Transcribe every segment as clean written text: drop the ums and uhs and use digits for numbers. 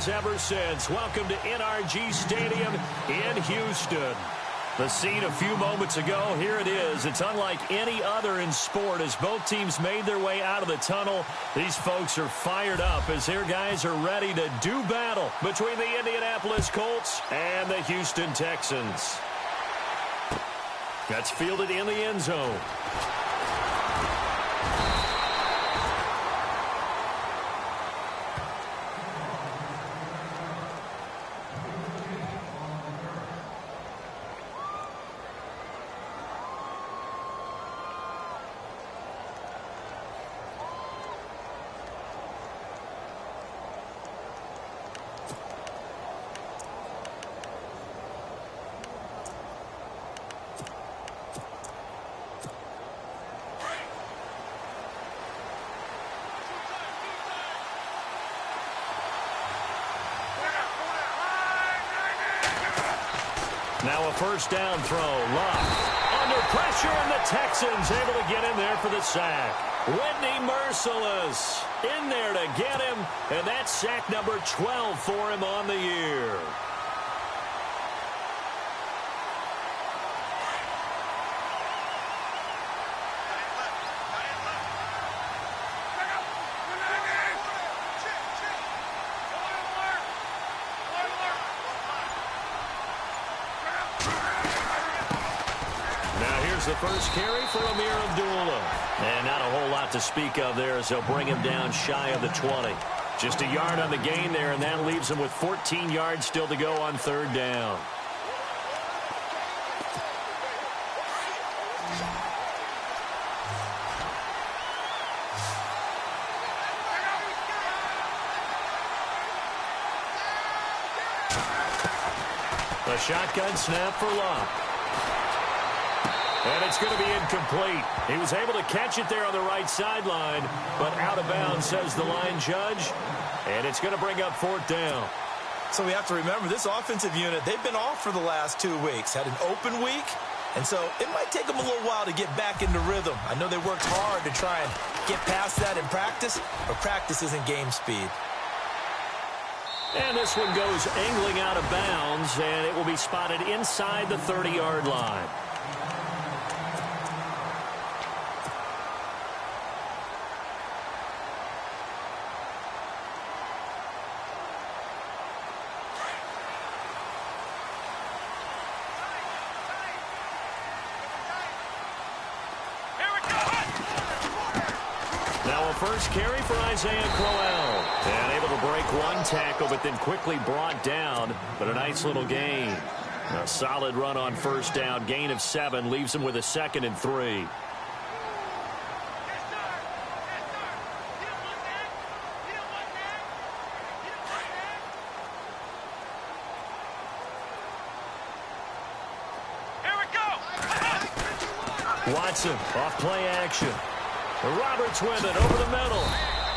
has ever since. Welcome to NRG Stadium in Houston. The scene a few moments ago, here it is. It's unlike any other in sport as both teams made their way out of the tunnel. These folks are fired up as their guys are ready to do battle between the Indianapolis Colts and the Houston Texans. That's fielded in the end zone. Now a first down throw. Love under pressure, and the Texans able to get in there for the sack. Whitney Merciless in there to get him, and that's sack number 12 for him on the year. The first carry for Amir Abdullah. And not a whole lot to speak of there as they'll bring him down shy of the 20. Just a yard on the gain there, and that leaves him with 14 yards still to go on third down. A shotgun snap for Love. And it's going to be incomplete. He was able to catch it there on the right sideline, but out of bounds, says the line judge. And it's going to bring up fourth down. So we have to remember, this offensive unit, they've been off for the last 2 weeks. Had an open week, and so it might take them a little while to get back into rhythm. I know they worked hard to try and get past that in practice, but practice isn't game speed. And this one goes angling out of bounds, and it will be spotted inside the 30-yard line. First carry for Isaiah Crowell. And able to break one tackle, but then quickly brought down. But a nice little gain. A solid run on first down. Gain of 7 leaves him with a 2nd and 3. Watson off play action. Roberts with it over the middle.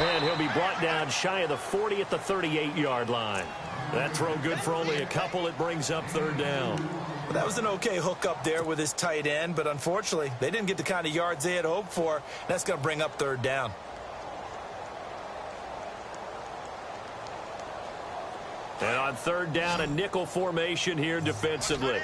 And he'll be brought down shy of the 40 at the 38-yard line. That throw good for only a couple. It brings up third down. Well, that was an okay hook up there with his tight end, but unfortunately, they didn't get the kind of yards they had hoped for. That's going to bring up third down. And on third down, a nickel formation here defensively.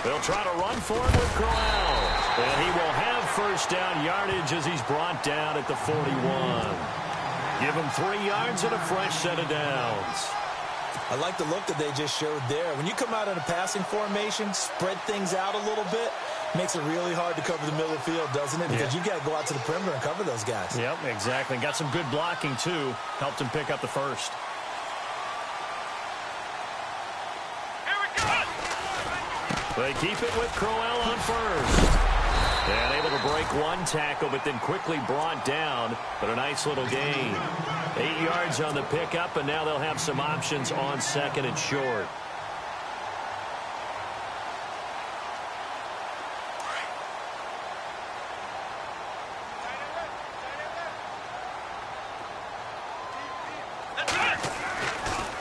They'll try to run for him with Crowell. And he will have first down yardage as he's brought down at the 41. Give him 3 yards and a fresh set of downs. I like the look that they just showed there. When you come out in a passing formation, spread things out a little bit, makes it really hard to cover the middle of the field, doesn't it? Because you got to go out to the perimeter and cover those guys. Yep, exactly. Got some good blocking, too. Helped him pick up the first. They keep it with Crowell on first. And able to break one tackle, but then quickly brought down. But a nice little gain. 8 yards on the pickup, and now they'll have some options on 2nd and short.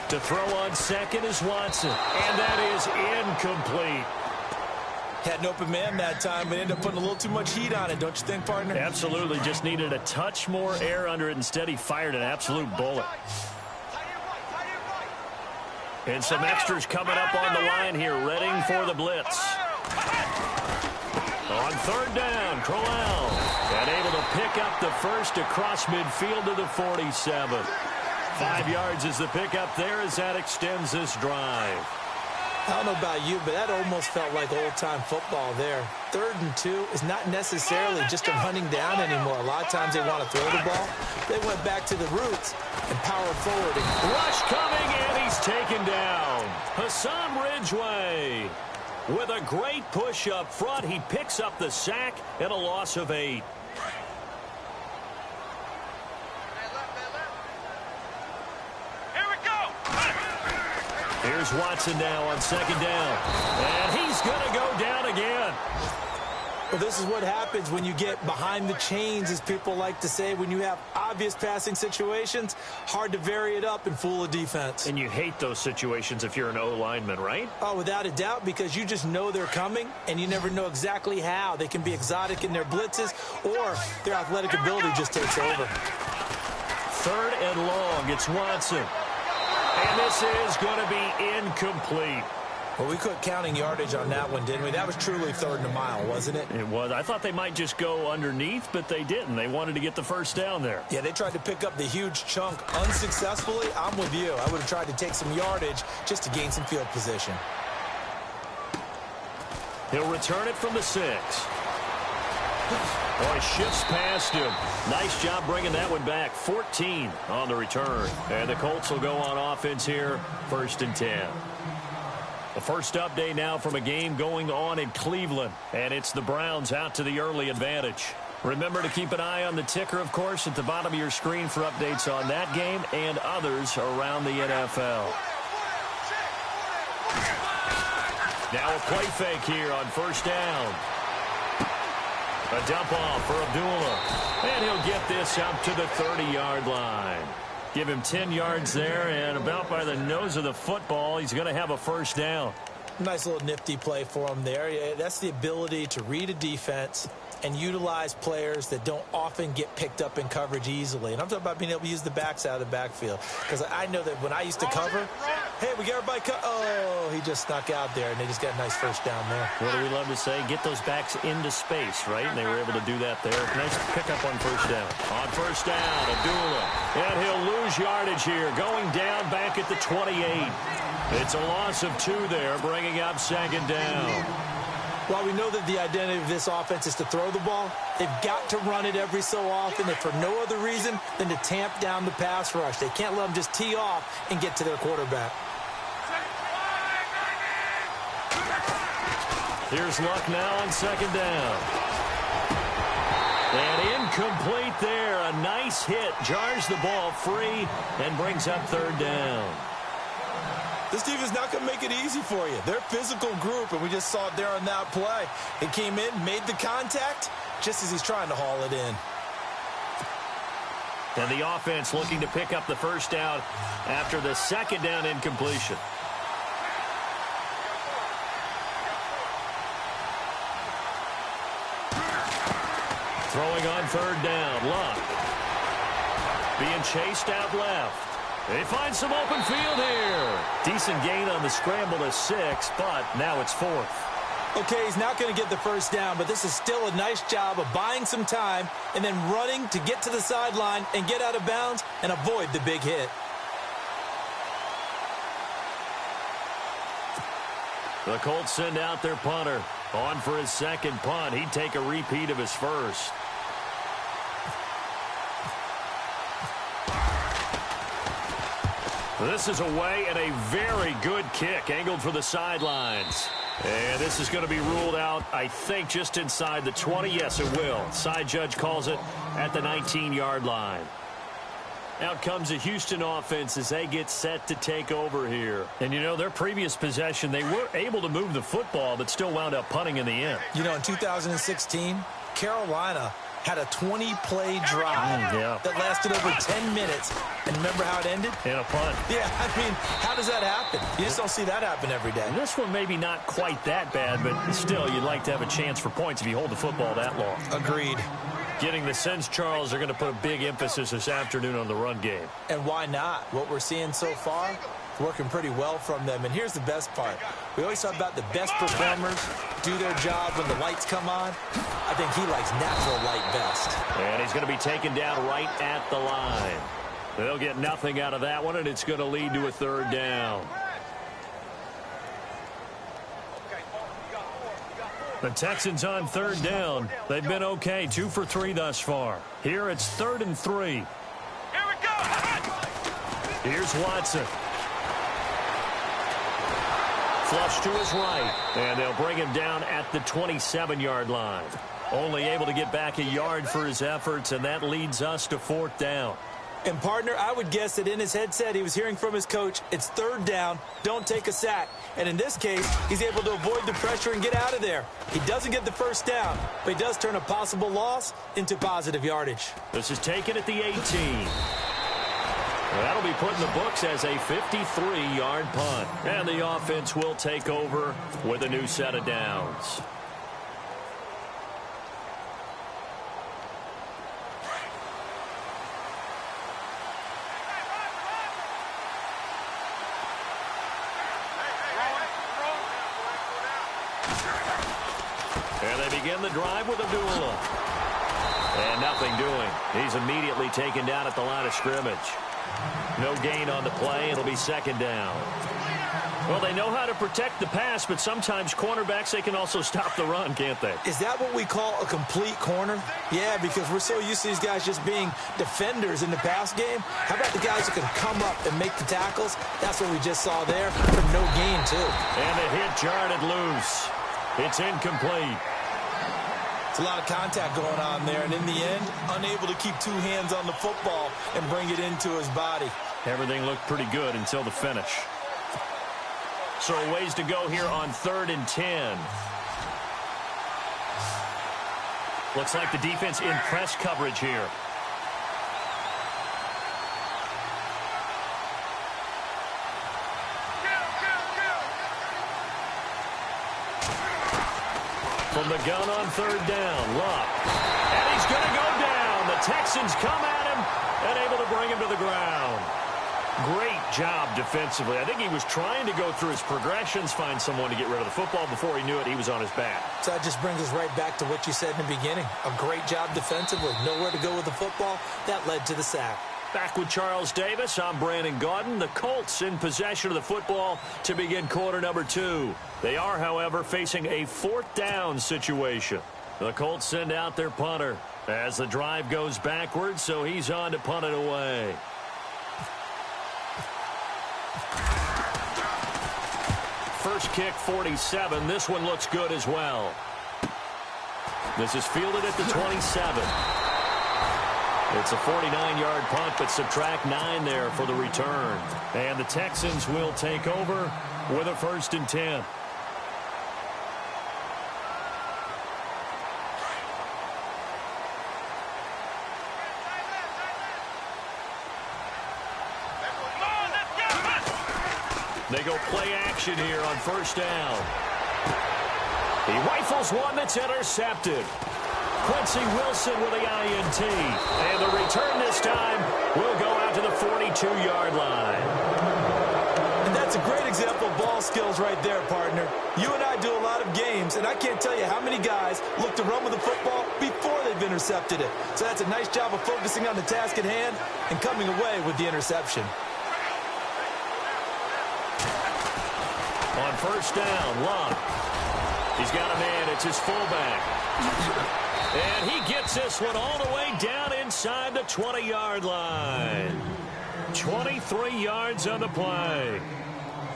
To throw on 2nd is Watson. And that is incomplete. Had an open man that time, but ended up putting a little too much heat on it, don't you think, partner? Absolutely. Just needed a touch more air under it. Instead, he fired an absolute bullet. And some extras coming up on the line here, readying for the blitz. On third down, Crowell. And able to pick up the first across midfield to the 47. 5 yards is the pickup there as that extends this drive. I don't know about you, but that almost felt like old-time football there. 3rd and 2 is not necessarily just a running down anymore. A lot of times they want to throw the ball. They went back to the roots and powered forward. Rush coming, and he's taken down. Hassan Ridgeway with a great push up front. He picks up the sack and a loss of 8. Here's Watson now on 2nd down. And he's going to go down again. Well, this is what happens when you get behind the chains, as people like to say. When you have obvious passing situations, hard to vary it up and fool a defense. And you hate those situations if you're an O-lineman, right? Oh, without a doubt, because you just know they're coming, and you never know exactly how. They can be exotic in their blitzes, or their athletic ability just takes over. 3rd and long. It's Watson. And this is going to be incomplete. Well, we quit counting yardage on that one, didn't we? That was truly 3rd and a mile, wasn't it? It was. I thought they might just go underneath, but they didn't. They wanted to get the first down there. Yeah, they tried to pick up the huge chunk unsuccessfully. I'm with you. I would have tried to take some yardage just to gain some field position. He'll return it from the 6. Oh, he shifts past him. Nice job bringing that one back. 14 on the return. And the Colts will go on offense here, 1st and 10. The first update now from a game going on in Cleveland. And it's the Browns out to the early advantage. Remember to keep an eye on the ticker, of course, at the bottom of your screen for updates on that game and others around the NFL. Now a play fake here on 1st down. A dump off for Abdullah. And he'll get this up to the 30-yard line. Give him 10 yards there, and about by the nose of the football, he's going to have a 1st down. Nice little nifty play for him there. Yeah, that's the ability to read a defense and utilize players that don't often get picked up in coverage easily. And I'm talking about being able to use the backs out of the backfield. Because I know that when I used to cover, hey, we got everybody oh, he just snuck out there, and they just got a nice 1st down there. What do we love to say? Get those backs into space, right? And they were able to do that there. Nice pickup on 1st down. On 1st down, Abdullah. And he'll lose yardage here, going down back at the 28. It's a loss of 2 there, bringing up 2nd down. While we know that the identity of this offense is to throw the ball, they've got to run it every so often, and for no other reason than to tamp down the pass rush. They can't let them just tee off and get to their quarterback. Here's Luck now on 2nd down. And incomplete there. A nice hit. Jars the ball free and brings up 3rd down. This team is not going to make it easy for you. They're a physical group, and we just saw it there on that play. It came in, made the contact, just as he's trying to haul it in. And the offense looking to pick up the 1st down after the 2nd down incompletion. Throwing on 3rd down, Luck. Being chased out left. They find some open field here. Decent gain on the scramble to 6, but now it's 4th. Okay, he's not going to get the 1st down, but this is still a nice job of buying some time and then running to get to the sideline and get out of bounds and avoid the big hit. The Colts send out their punter. On for his 2nd punt. He'd take a repeat of his 1st. This is away and a very good kick angled for the sidelines. And this is going to be ruled out, I think, just inside the 20. Yes, it will. Side judge calls it at the 19-yard line. Out comes the Houston offense as they get set to take over here. And, you know, their previous possession, they were able to move the football but still wound up punting in the end. You know, in 2016, Carolina had a 20-play drive that lasted over 10 minutes. And remember how it ended? In a punt. Yeah, I mean, how does that happen? You just don't see that happen every day. This one maybe not quite that bad, but still, you'd like to have a chance for points if you hold the football that long. Agreed. Getting the sense, Charles, they're going to put a big emphasis this afternoon on the run game. And why not? What we're seeing so far, working pretty well from them. And here's the best part. We always talk about the best performers do their job when the lights come on. I think he likes natural light best. And he's going to be taken down right at the line. They'll get nothing out of that one, and it's going to lead to a third down. The Texans on third down. They've been okay, 2 for 3 thus far. Here it's 3rd and 3. Here we go. Here's Watson. Flush to his right, and they'll bring him down at the 27-yard line. Only able to get back a yard for his efforts, and that leads us to 4th down. And, partner, I would guess that in his headset he was hearing from his coach, it's 3rd down, don't take a sack. And in this case, he's able to avoid the pressure and get out of there. He doesn't get the first down, but he does turn a possible loss into positive yardage. This is taken at the 18. That'll be put in the books as a 53-yard punt. And the offense will take over with a new set of downs. And they begin the drive with Abdullah. And nothing doing. He's immediately taken down at the line of scrimmage. No gain on the play. It'll be 2nd down. Well, they know how to protect the pass, but sometimes cornerbacks, they can also stop the run, can't they? Is that what we call a complete corner? Yeah, because we're so used to these guys just being defenders in the pass game. How about the guys who can come up and make the tackles? That's what we just saw there for no gain, too. And the hit jarred it loose. It's incomplete. It's a lot of contact going on there, and in the end, unable to keep 2 hands on the football and bring it into his body. Everything looked pretty good until the finish. So a ways to go here on 3rd and 10. Looks like the defense in press coverage here. From the gun on 3rd down, Luck. And he's going to go down. The Texans come at him and able to bring him to the ground. Great job defensively. I think he was trying to go through his progressions, find someone to get rid of the football. Before he knew it, he was on his back. So that just brings us right back to what you said in the beginning. A great job defensively. Nowhere to go with the football. That led to the sack. Back with Charles Davis, I'm Brandon Gaudin. The Colts in possession of the football to begin quarter number 2. They are, however, facing a 4th down situation. The Colts send out their punter as the drive goes backwards, so he's on to punt it away. First kick, 47. This one looks good as well. This is fielded at the 27. It's a 49-yard punt, but subtract 9 there for the return. And the Texans will take over with a 1st and 10. They go play action here on 1st down. He rifles one that's intercepted. Quincy Wilson with the INT. And the return this time will go out to the 42-yard line. And that's a great example of ball skills right there, partner. You and I do a lot of games, and I can't tell you how many guys look to run with the football before they've intercepted it. So that's a nice job of focusing on the task at hand and coming away with the interception. On 1st down, Luck. He's got a man. It's his fullback. And he gets this one all the way down inside the 20-yard line. 23 yards on the play.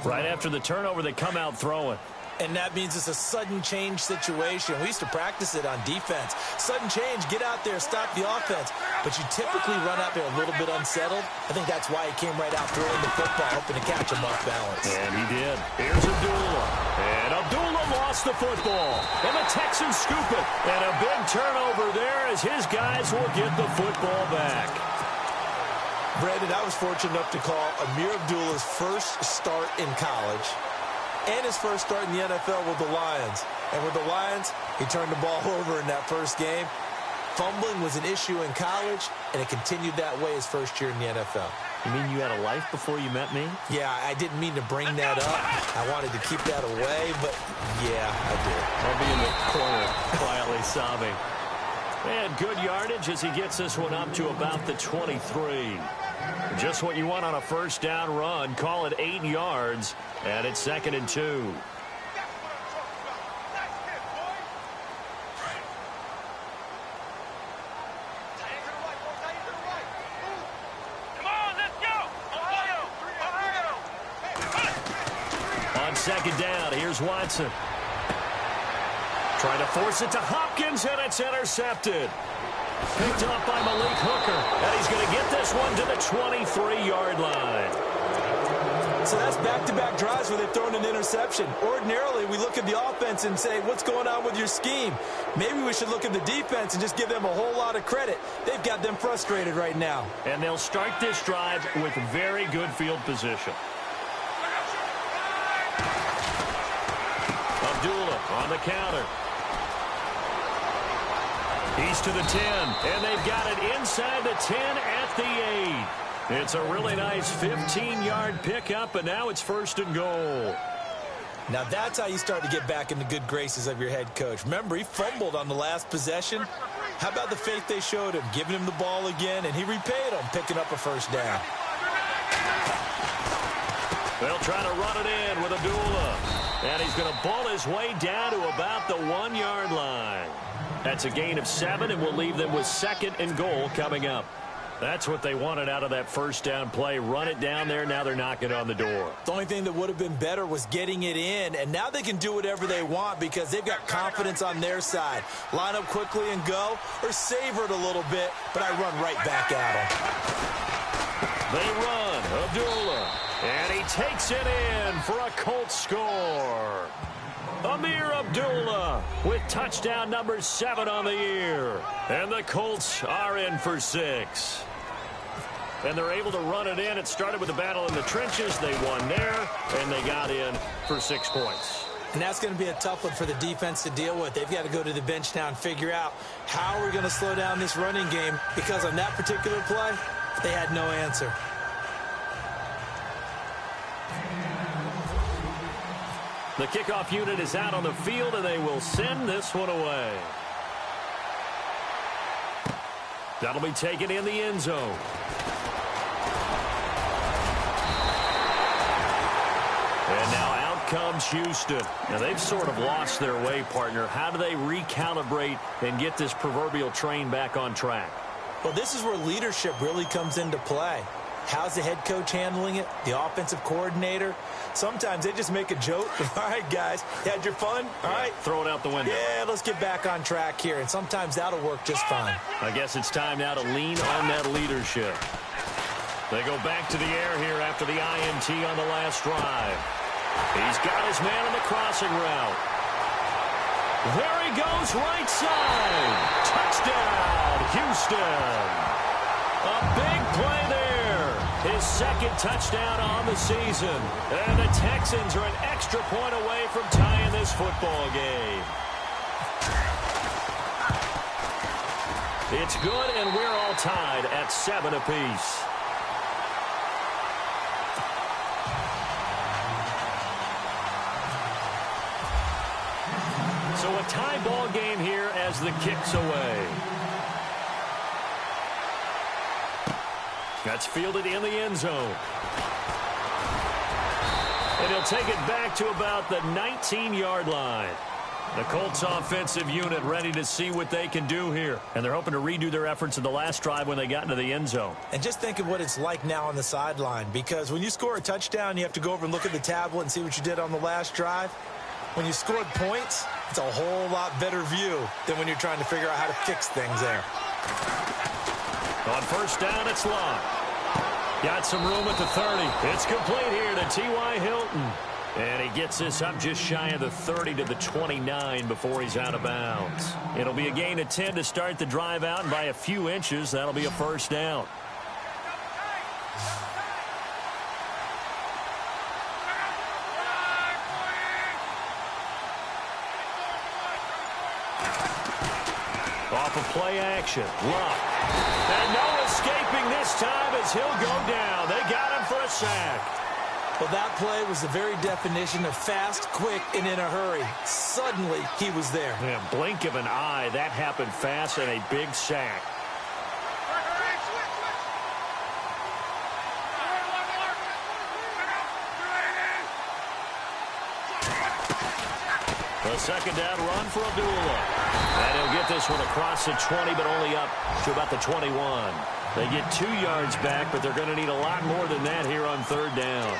Right after the turnover, they come out throwing. And that means it's a sudden change situation. We used to practice it on defense. Sudden change, get out there, stop the offense. But you typically run out there a little bit unsettled. I think that's why he came right out throwing the football, hoping to catch him off balance. And he did. Here's Abdullah. And Abdullah lost the football. And the Texans scoop it. And a big turnover there as his guys will get the football back. Brandon, I was fortunate enough to call Amir Abdullah's first start in college and his first start in the NFL with the Lions. And with the Lions, he turned the ball over in that first game. Fumbling was an issue in college, and it continued that way his first year in the NFL. You mean you had a life before you met me? Yeah, I didn't mean to bring that up. I wanted to keep that away, but yeah, I did. I'll be in the corner quietly sobbing. And good yardage as he gets this one up to about the 23. Just what you want on a first down run. Call it 8 yards, and it's 2nd and 2. On 2nd down, here's Watson. Trying to force it to Hopkins, and it's intercepted. Picked up by Malik Hooker, and he's going to get this one to the 23-yard line. So that's back-to-back drives where they've thrown an interception. Ordinarily, we look at the offense and say, what's going on with your scheme? Maybe we should look at the defense and just give them a whole lot of credit. They've got them frustrated right now. And they'll start this drive with very good field position. Abdullah on the counter. He's to the 10, and they've got it inside the 10 at the 8. It's a really nice 15-yard pickup, and now it's 1st and goal. Now that's how you start to get back in the good graces of your head coach. Remember, he fumbled on the last possession. How about the faith they showed him, giving him the ball again, and he repaid them, picking up a first down. They'll try to run it in with Abdullah, and he's going to ball his way down to about the 1-yard line. That's a gain of 7, and we'll leave them with 2nd and goal coming up. That's what they wanted out of that first down play. Run it down there. Now they're knocking on the door. The only thing that would have been better was getting it in, and now they can do whatever they want because they've got confidence on their side. Line up quickly and go, or savor it a little bit, but I run right back at them. They run. Abdullah. And he takes it in for a Colts score. Amir Abdullah with touchdown number 7 on the year. And the Colts are in for 6. And they're able to run it in. It started with a battle in the trenches. They won there, and they got in for 6 points. And that's going to be a tough one for the defense to deal with. They've got to go to the bench now and figure out how we're going to slow down this running game, because on that particular play, they had no answer. The kickoff unit is out on the field, and they will send this one away. That'll be taken in the end zone. And now out comes Houston. Now, they've sort of lost their way, partner. How do they recalibrate and get this proverbial train back on track? Well, this is where leadership really comes into play. How's the head coach handling it? The offensive coordinator? Sometimes they just make a joke. All right, guys, you had your fun? All right. Throw it out the window. Yeah, let's get back on track here. And sometimes that'll work just fine. I guess it's time now to lean on that leadership. They go back to the air here after the INT on the last drive. He's got his man on the crossing route. There he goes, right side. Touchdown, Houston. A big play there. His 2nd touchdown on the season. And the Texans are an extra point away from tying this football game. It's good, and we're all tied at 7 apiece. So a tie ball game here as the kick's away. That's fielded in the end zone. And he'll take it back to about the 19-yard line. The Colts offensive unit ready to see what they can do here. And they're hoping to redo their efforts in the last drive when they got into the end zone. And just think of what it's like now on the sideline, because when you score a touchdown, you have to go over and look at the tablet and see what you did on the last drive. When you scored points, it's a whole lot better view than when you're trying to figure out how to fix things there. On first down, it's Locke. Got some room at the 30. It's complete here to T.Y. Hilton. And he gets this up just shy of the 30 to the 29 before he's out of bounds. It'll be a gain of 10 to start the drive out, and by a few inches, that'll be a first down. Off of play action. Luck. And no escaping this time as he'll go down. They got him for a sack. Well, that play was the very definition of fast, quick, and in a hurry. Suddenly, he was there. Yeah, blink of an eye. That happened fast and a big sack. A second down run for Abdullah. And he'll get this one across the 20, but only up to about the 21. They get 2 yards back, but they're going to need a lot more than that here on third down.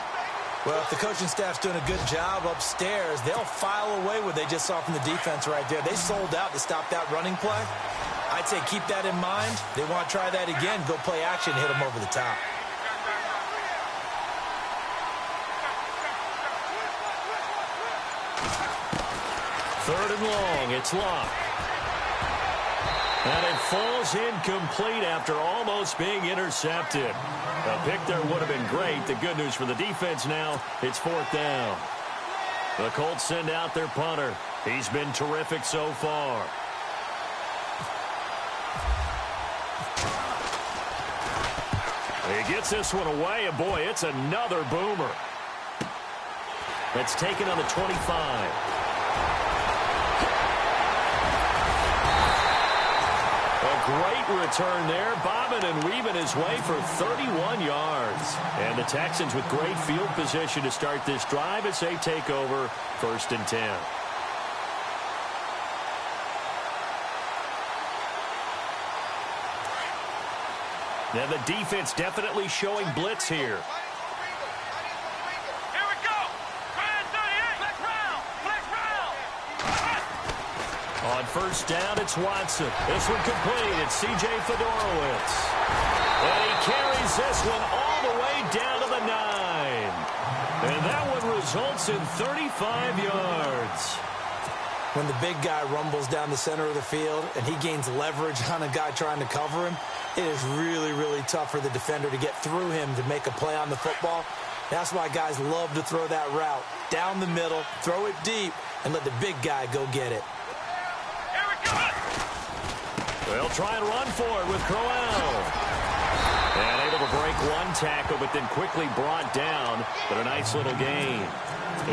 Well, if the coaching staff's doing a good job upstairs, they'll file away what they just saw from the defense right there. They sold out to stop that running play. I'd say keep that in mind. They want to try that again, go play action, hit them over the top. Third and long, it's Locke. And it falls incomplete after almost being intercepted. A pick there would have been great. The good news for the defense now, it's fourth down. The Colts send out their punter. He's been terrific so far. He gets this one away, and boy, it's another boomer. That's taken on the 25. Great return there, bobbing and weaving his way for 31 yards. And the Texans with great field position to start this drive as they take over first and 10. Now the defense definitely showing blitz here. On first down, it's Watson. This one complete. It's C.J. Fedorowicz. And he carries this one all the way down to the 9. And that one results in 35 yards. When the big guy rumbles down the center of the field and he gains leverage on a guy trying to cover him, it is really, really tough for the defender to get through him to make a play on the football. That's why guys love to throw that route. Down the middle, throw it deep, and let the big guy go get it. They'll try and run for it with Crowell. And able to break one tackle, but then quickly brought down. But a nice little gain.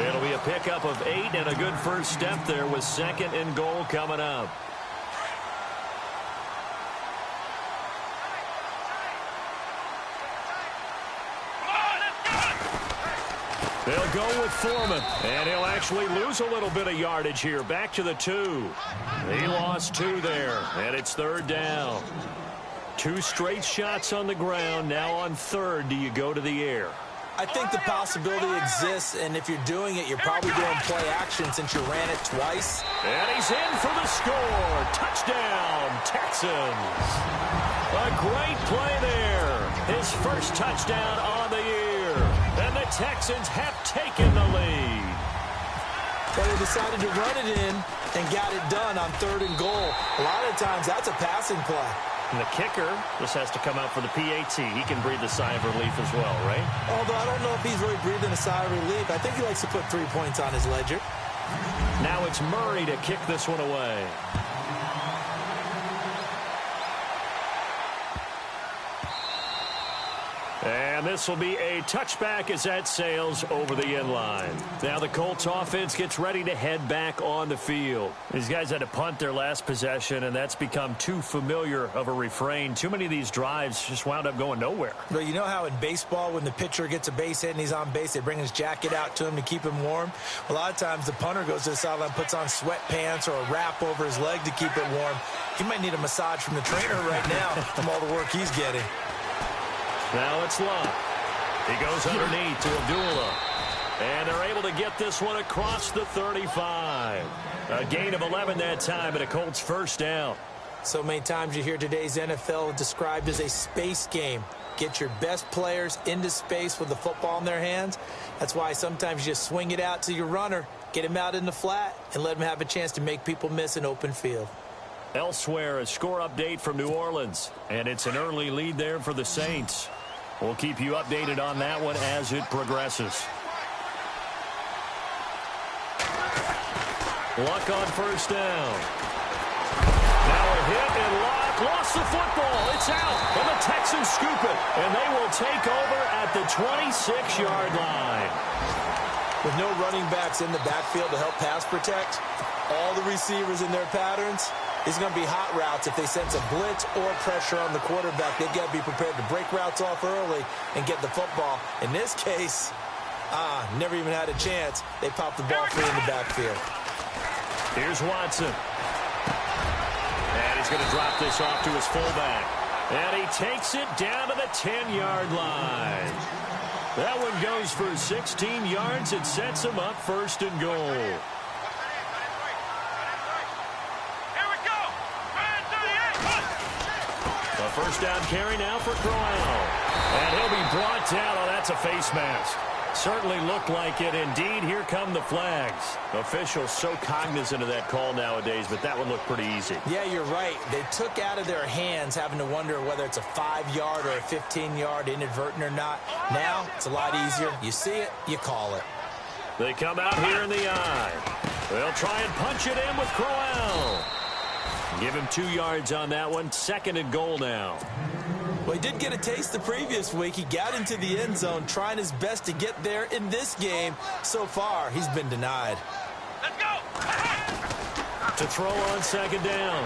It'll be a pickup of 8 and a good first step there with second and goal coming up. They'll go with Foreman, and he'll actually lose a little bit of yardage here. Back to the 2. He lost 2 there, and it's third down. 2 straight shots on the ground. Now on third, do you go to the air? I think the possibility exists, and if you're doing it, you're probably doing play action since you ran it twice. And he's in for the score. Touchdown, Texans. A great play there. His first touchdown on the year. And the Texans have taken the lead. But they decided to run it in and got it done on third and goal. A lot of times, that's a passing play. And the kicker just has to come out for the PAT. He can breathe a sigh of relief as well, right? Although I don't know if he's really breathing a sigh of relief. I think he likes to put 3 points on his ledger. Now it's Murray to kick this one away. And this will be a touchback as that sails over the end line. Now the Colts offense gets ready to head back on the field. These guys had to punt their last possession, and that's become too familiar of a refrain. Too many of these drives just wound up going nowhere. But you know how in baseball, when the pitcher gets a base hit and he's on base, they bring his jacket out to him to keep him warm? A lot of times the punter goes to the sideline, puts on sweatpants or a wrap over his leg to keep it warm. He might need a massage from the trainer right now from all the work he's getting. Now it's Love. He goes underneath to Abdullah. And they're able to get this one across the 35. A gain of 11 that time, and a Colts first down. So many times you hear today's NFL described as a space game. get your best players into space with the football in their hands. That's why sometimes you just swing it out to your runner, get him out in the flat, and let him have a chance to make people miss an open field. Elsewhere, a score update from New Orleans, and it's an early lead there for the Saints. We'll keep you updated on that one as it progresses. Luck on first down. Now a hit and Luck lost the football. It's out, and the Texans scoop it, and they will take over at the 26-yard line. With no running backs in the backfield to help pass protect, all the receivers in their patterns, it's going to be hot routes. If they sense a blitz or pressure on the quarterback, they've got to be prepared to break routes off early and get the football. In this case, never even had a chance. They popped the ball free in the backfield. Here's Watson. And he's going to drop this off to his fullback. And he takes it down to the 10-yard line. That one goes for 16 yards. It sets him up first and goal. A first down carry now for Crowell. And he'll be brought down. Oh, that's a face mask. Certainly looked like it. Indeed, here come the flags. Officials so cognizant of that call nowadays, but that one looked pretty easy. Yeah, you're right. They took out of their hands having to wonder whether it's a 5-yard or a 15-yard inadvertent or not. Now, it's a lot easier. You see it, you call it. They come out here in the eye. They'll try and punch it in with Crowell. Give him 2 yards on that one. Second and goal now. Well, he did get a taste the previous week. He got into the end zone trying his best to get there in this game. So far, he's been denied. Let's go! To throw on second down.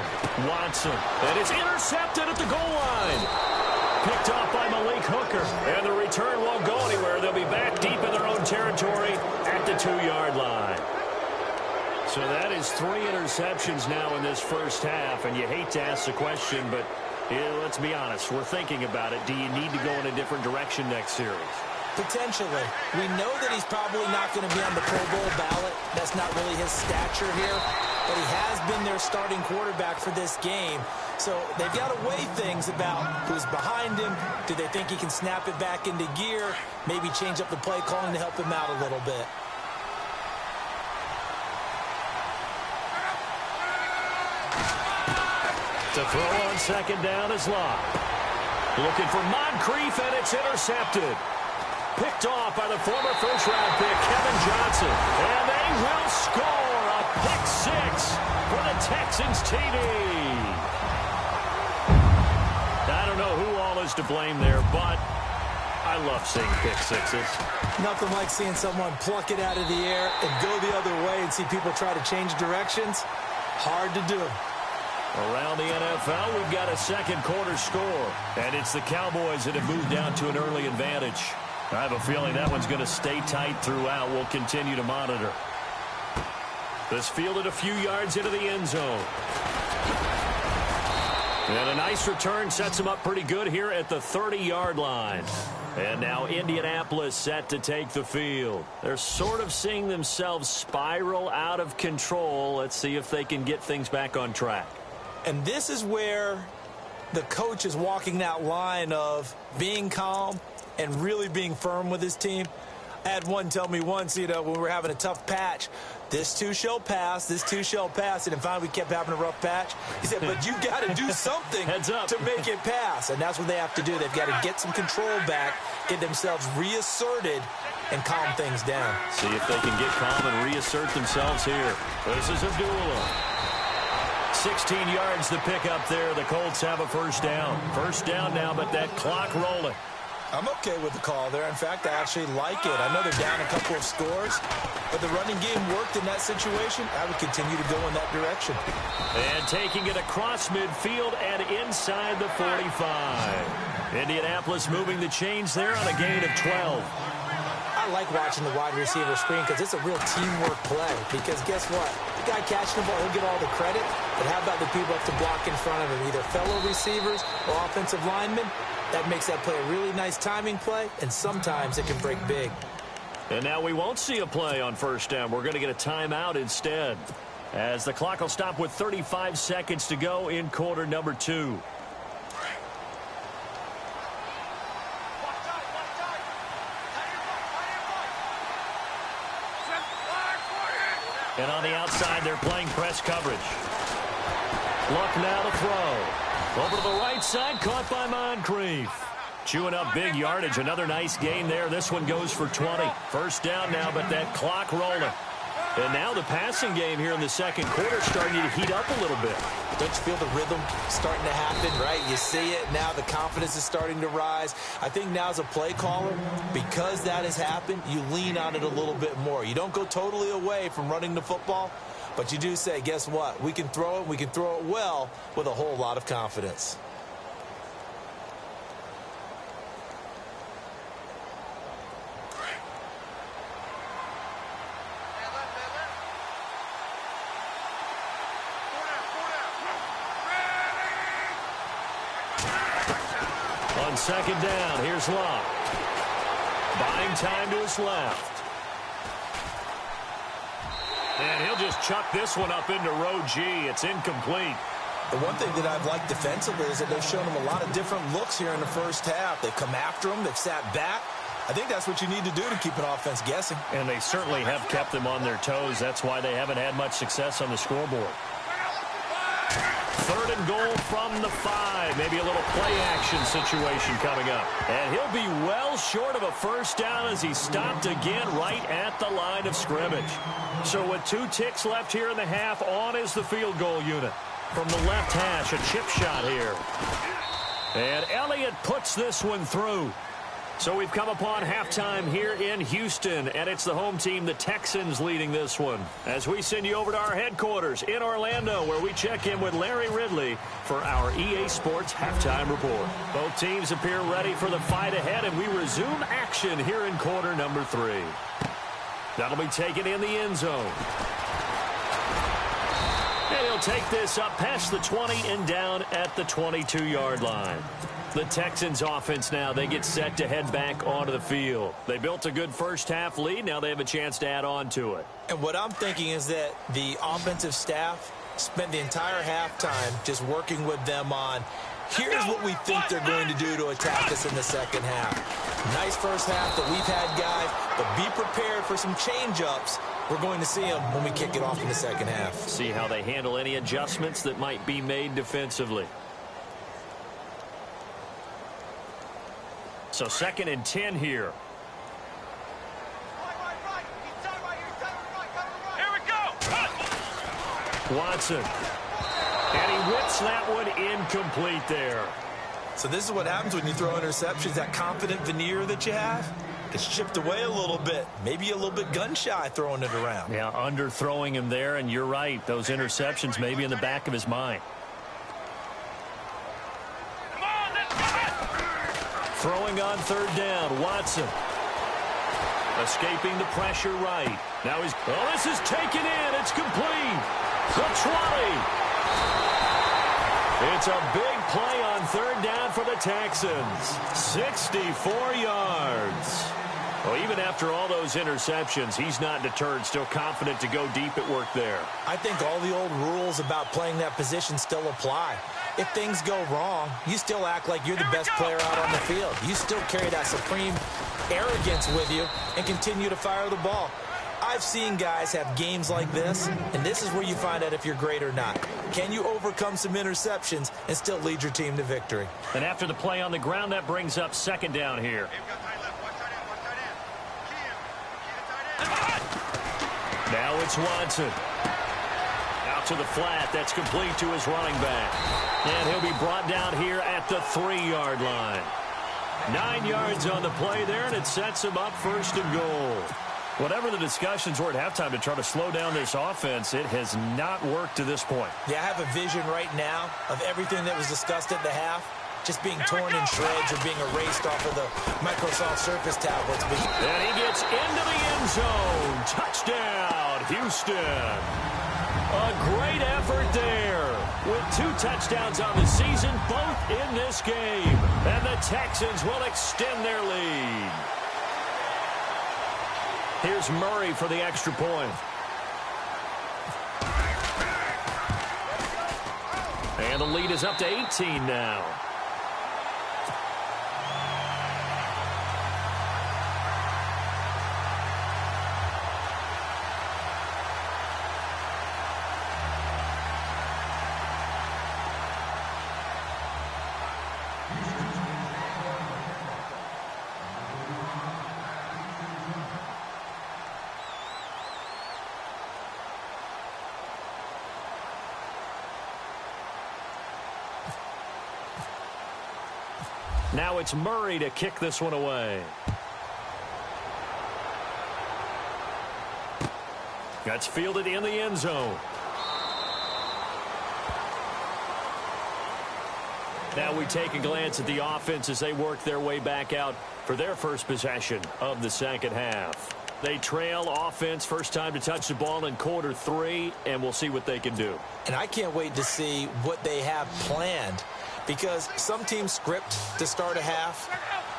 Watson. And it's intercepted at the goal line. Picked off by Malik Hooker. And the return won't go anywhere. They'll be back deep in their own territory at the 2-yard line. So that is 3 interceptions now in this first half. And you hate to ask the question, but let's be honest. We're thinking about it. Do you need to go in a different direction next series? Potentially. We know that he's probably not going to be on the Pro Bowl ballot. That's not really his stature here. But he has been their starting quarterback for this game. So they've got to weigh things about who's behind him. Do they think he can snap it back into gear? Maybe change up the play calling to help him out a little bit. To throw on second down is Locke. Looking for Moncrief, and it's intercepted. Picked off by the former first-round pick, Kevin Johnson. And they will score a pick 6 for the Texans TD. I don't know who all is to blame there, but I love seeing pick 6s. Nothing like seeing someone pluck it out of the air and go the other way and see people try to change directions. Hard to do. Around the NFL, we've got a second quarter score, and it's the Cowboys that have moved down to an early advantage. I have a feeling that one's going to stay tight throughout. We'll continue to monitor. This fielded a few yards into the end zone. And a nice return sets him up pretty good here at the 30-yard line. And now Indianapolis set to take the field. They're sort of seeing themselves spiral out of control. Let's see if they can get things back on track. And this is where the coach is walking that line of being calm and really being firm with his team. I had one tell me once, when we were having a tough patch, this too shall pass, this too shall pass. And then finally we kept having a rough patch. He said, but you got to do something to make it pass. And that's what they have to do. They've got to get some control back, get themselves reasserted, and calm things down. See if they can get calm and reassert themselves here. This is Abdullah. 16 yards to pick up there. The Colts have a first down. First down now, but that clock rolling. I'm okay with the call there. In fact, I actually like it. I know they're down a couple of scores, but the running game worked in that situation. I would continue to go in that direction. And taking it across midfield and inside the 45. Indianapolis moving the chains there on a gain of 12. I like watching the wide receiver screen because it's a real teamwork play. Because guess what? The guy catching the ball, he'll get all the credit. But how about the people have to block in front of him, either fellow receivers or offensive linemen? That makes that play a really nice timing play, and sometimes it can break big. And now we won't see a play on first down. We're going to get a timeout instead, as the clock will stop with 35 seconds to go in quarter number 2. And on the outside, they're playing press coverage. Luck now to throw. Over to the right side, caught by Moncrief. Chewing up big yardage. Another nice gain there. This one goes for 20. First down now, but that clock rolling. And now the passing game here in the second quarter starting to heat up a little bit. Don't you feel the rhythm starting to happen, right? You see it now. The confidence is starting to rise. I think now as a play caller, because that has happened, you lean on it a little bit more. You don't go totally away from running the football, but you do say, guess what? We can throw it. We can throw it well with a whole lot of confidence. On second down, here's Luck. Buying time to his left. And he'll just chuck this one up into row G. It's incomplete. The one thing that I've liked defensively is that they've shown him a lot of different looks here in the first half. They've come after him. They've sat back. I think that's what you need to do to keep an offense guessing. And they certainly have kept them on their toes. That's why they haven't had much success on the scoreboard. Third and goal from the 5. Maybe a little play-action situation coming up. And he'll be well short of a first down as he stopped again right at the line of scrimmage. So with 2 ticks left here in the half, on is the field goal unit. From the left hash, a chip shot here. And Elliott puts this one through. So we've come upon halftime here in Houston, and it's the home team, the Texans, leading this one. As we send you over to our headquarters in Orlando, where we check in with Larry Ridley for our EA Sports Halftime Report. Both teams appear ready for the fight ahead, and we resume action here in quarter number 3. That'll be taken in the end zone. And he'll take this up past the 20 and down at the 22-yard line. The Texans offense now, they get set to head back onto the field. They built a good first half lead. Now they have a chance to add on to it. And what I'm thinking is that the offensive staff spent the entire halftime just working with them on, here's what we think they're going to do to attack us in the second half. Nice first half that we've had, guys, but be prepared for some change-ups. We're going to see them when we kick it off in the second half. See how they handle any adjustments that might be made defensively. So 2nd and 10 here. Here we go. Watson. And he whips that one incomplete there. So this is what happens when you throw interceptions. That confident veneer that you have, it's chipped away a little bit. Maybe a little bit gun-shy throwing it around. Yeah, underthrowing him there, and you're right. Those interceptions may be in the back of his mind. Throwing on third down, Watson. Escaping the pressure right. Now he's, oh, this is taken in. It's complete. The 20. It's a big play on third down for the Texans. 64 yards. Well, even after all those interceptions, he's not deterred, still confident to go deep at work there. I think all the old rules about playing that position still apply. If things go wrong, you still act like you're the best player out on the field. You still carry that supreme arrogance with you and continue to fire the ball. I've seen guys have games like this, and this is where you find out if you're great or not. Can you overcome some interceptions and still lead your team to victory? And after the play on the ground, that brings up 2nd down here. Now it's Watson. Out to the flat. That's complete to his running back. And he'll be brought down here at the 3-yard line. 9 yards on the play there, and it sets him up 1st and goal. Whatever the discussions were at halftime to try to slow down this offense, it has not worked to this point. Yeah, I have a vision right now of everything that was discussed at the half just being torn in shreds or being erased off of the Microsoft Surface tablets. And he gets into the end zone. Touchdown, Houston. A great effort there with 2 touchdowns on the season, both in this game. And the Texans will extend their lead. Here's Murray for the extra point. And the lead is up to 18 now. Now it's Murray to kick this one away. That's fielded in the end zone. Now we take a glance at the offense as they work their way back out for their first possession of the second half. They trail offense, first time to touch the ball in quarter 3, and we'll see what they can do. And I can't wait to see what they have planned, because some teams script to start a half.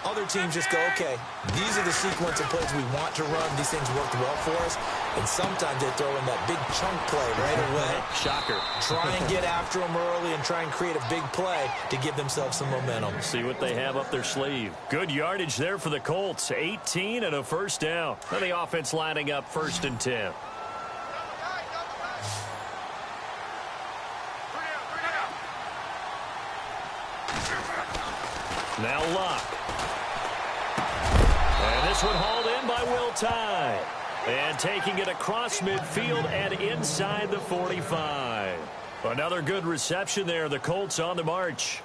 Other teams just go, okay, these are the sequence of plays we want to run. These things worked well for us. And sometimes they throw in that big chunk play right away. Shocker. Try and get after them early and try and create a big play to give themselves some momentum. See what they have up their sleeve. Good yardage there for the Colts. 18 and a first down. And the offense lining up 1st and 10. Now Luck. And this one hauled in by Will Tye. And taking it across midfield and inside the 45. Another good reception there. The Colts on the march.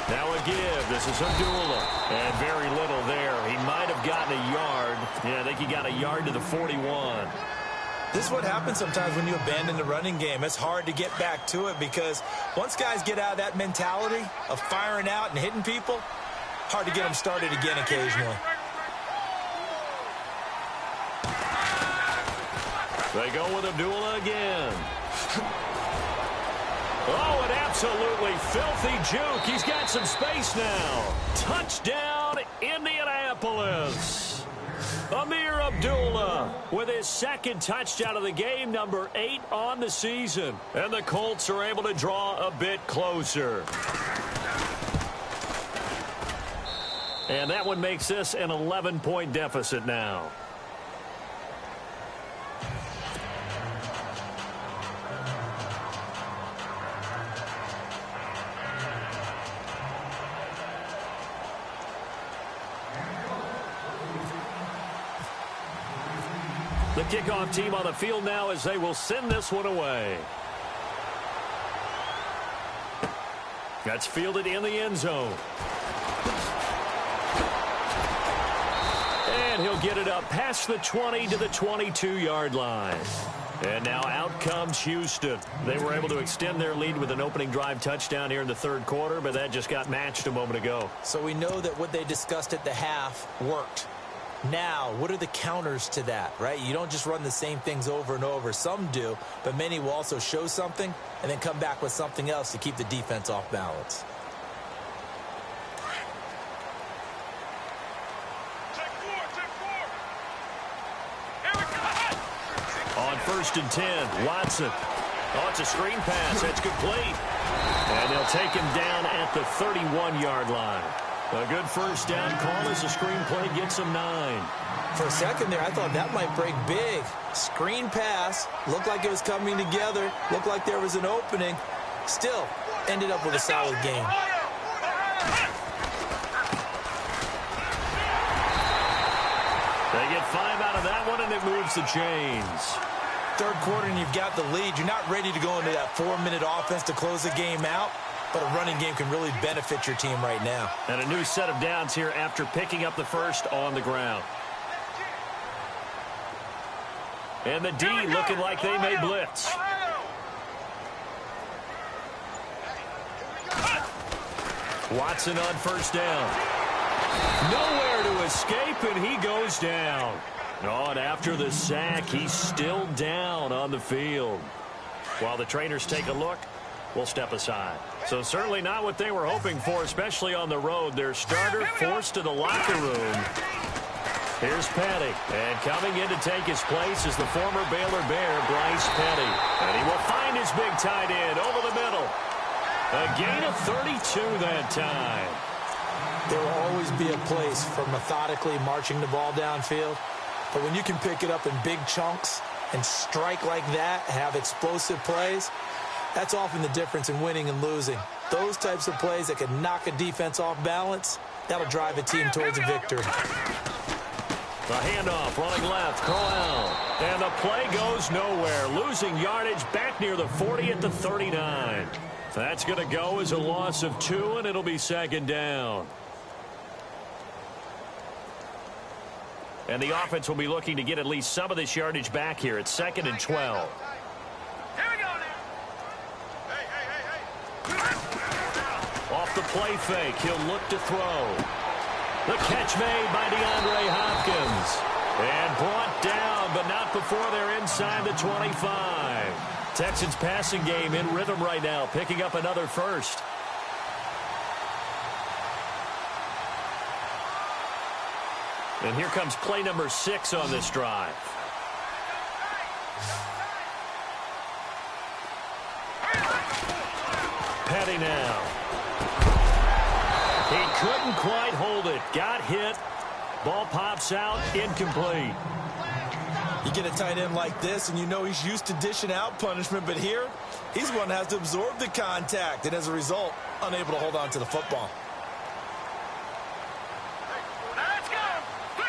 Now a give. This is Abdullah. And very little there. He might have gotten a yard. Yeah, I think he got a yard to the 41. This is what happens sometimes when you abandon the running game. It's hard to get back to it because once guys get out of that mentality of firing out and hitting people, hard to get them started again occasionally. They go with Abdullah again. Oh, an absolutely filthy juke. He's got some space now. Touchdown, Indianapolis. Amir Abdullah with his second touchdown of the game, number 8 on the season. And the Colts are able to draw a bit closer. And that one makes this an 11-point deficit now. The kickoff team on the field now as they will send this one away. That's fielded in the end zone. And he'll get it up past the 20 to the 22-yard line. And now out comes Houston. They were able to extend their lead with an opening drive touchdown here in the third quarter, but that just got matched a moment ago. So we know that what they discussed at the half worked. Now, what are the counters to that, right? You don't just run the same things over and over. Some do, but many will also show something and then come back with something else to keep the defense off balance. On 1st and 10, Watson. Oh, it's a screen pass. That's complete. And they'll take him down at the 31-yard line. A good first down call as the screen play gets him 9. For a second there, I thought that might break big. Screen pass. Looked like it was coming together. Looked like there was an opening. Still, ended up with a solid game. They get 5 out of that one, and it moves the chains. Third quarter, and you've got the lead. You're not ready to go into that 4-minute offense to close the game out. But a running game can really benefit your team right now. And a new set of downs here after picking up the first on the ground. And the D looking like they may blitz. Watson on first down. Nowhere to escape, and he goes down. Oh, and after the sack, he's still down on the field. While the trainers take a look, we'll step aside. So certainly not what they were hoping for, especially on the road. Their starter forced to the locker room. Here's Petty. And coming in to take his place is the former Baylor Bear, Bryce Petty. And he will find his big tight end over the middle. A gain of 32 that time. There will always be a place for methodically marching the ball downfield. But when you can pick it up in big chunks and strike like that, have explosive plays, that's often the difference in winning and losing. Those types of plays that can knock a defense off balance, that'll drive a team towards a victory. The handoff, running left, Crowell. And the play goes nowhere. Losing yardage back near the 40 at the 39. That's going to go as a loss of 2, and it'll be second down. And the offense will be looking to get at least some of this yardage back here. It's 2nd and 12. Here we go now. Off the play fake, he'll look to throw. The catch made by DeAndre Hopkins. And brought down, but not before they're inside the 25. Texans passing game in rhythm right now, picking up another first. And here comes play number 6 on this drive. Petty now. He couldn't quite hold it. Got hit. Ball pops out. Incomplete. You get a tight end like this, and you know he's used to dishing out punishment, but here, he's one that has to absorb the contact, and as a result, unable to hold on to the football. Let's go. 3-19.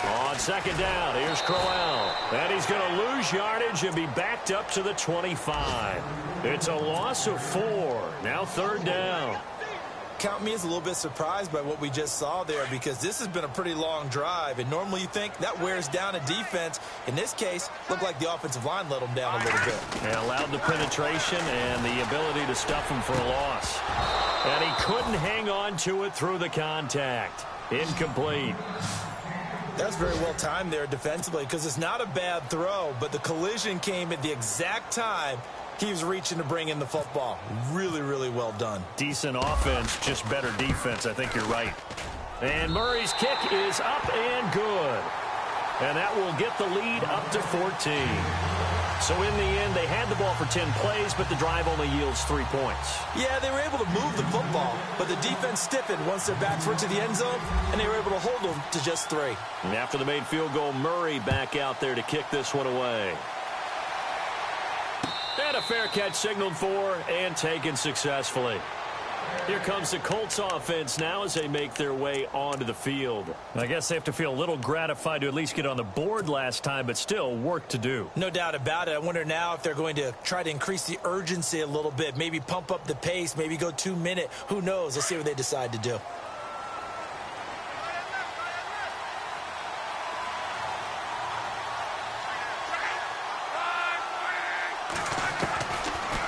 3-19. On second down, here's Crowell. And he's going to lose yardage and be backed up to the 25. It's a loss of 4. Now third down. Count me as a little bit surprised by what we just saw there, because this has been a pretty long drive, and normally you think that wears down a defense. In this case, looked like the offensive line let them down a little bit. And allowed the penetration and the ability to stuff him for a loss. And he couldn't hang on to it through the contact. Incomplete. That's very well timed there defensively, because it's not a bad throw, but the collision came at the exact time he was reaching to bring in the football. Really, really well done. Decent offense, just better defense. I think you're right. And Murray's kick is up and good. And that will get the lead up to 14. So in the end, they had the ball for 10 plays, but the drive only yields 3 points. Yeah, they were able to move the football, but the defense stiffened once their backs were to the end zone, and they were able to hold them to just 3. And after the made field goal, Murray back out there to kick this one away. And a fair catch signaled for and taken successfully. Here comes the Colts offense now as they make their way onto the field. I guess they have to feel a little gratified to at least get on the board last time, but still work to do. No doubt about it. I wonder now if they're going to try to increase the urgency a little bit, maybe pump up the pace, maybe go 2-minute. Who knows? Let's see what they decide to do.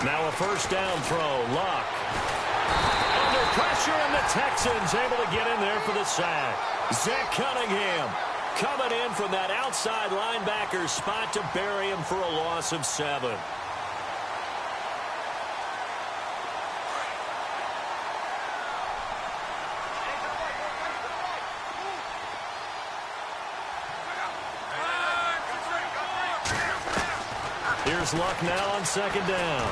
Now a first down throw. Luck. Under pressure, and the Texans able to get in there for the sack. Zach Cunningham coming in from that outside linebacker spot to bury him for a loss of 7. Here's Luck now on second down.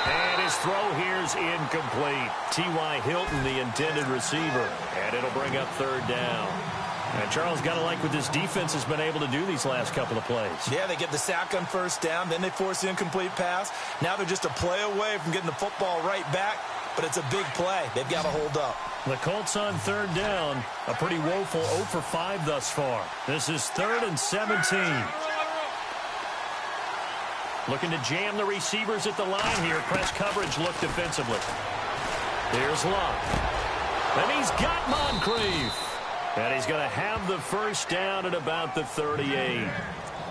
And his throw here's incomplete. T.Y. Hilton, the intended receiver. And it'll bring up third down. And Charles, got to like what this defense has been able to do these last couple of plays. Yeah, they get the sack on first down, then they force the incomplete pass. Now they're just a play away from getting the football right back, but it's a big play. They've got to hold up. The Colts on third down, a pretty woeful 0 for 5 thus far. This is 3rd and 17. Looking to jam the receivers at the line here. Press coverage look defensively. Here's Luck. And he's got Moncrief. And he's going to have the first down at about the 38.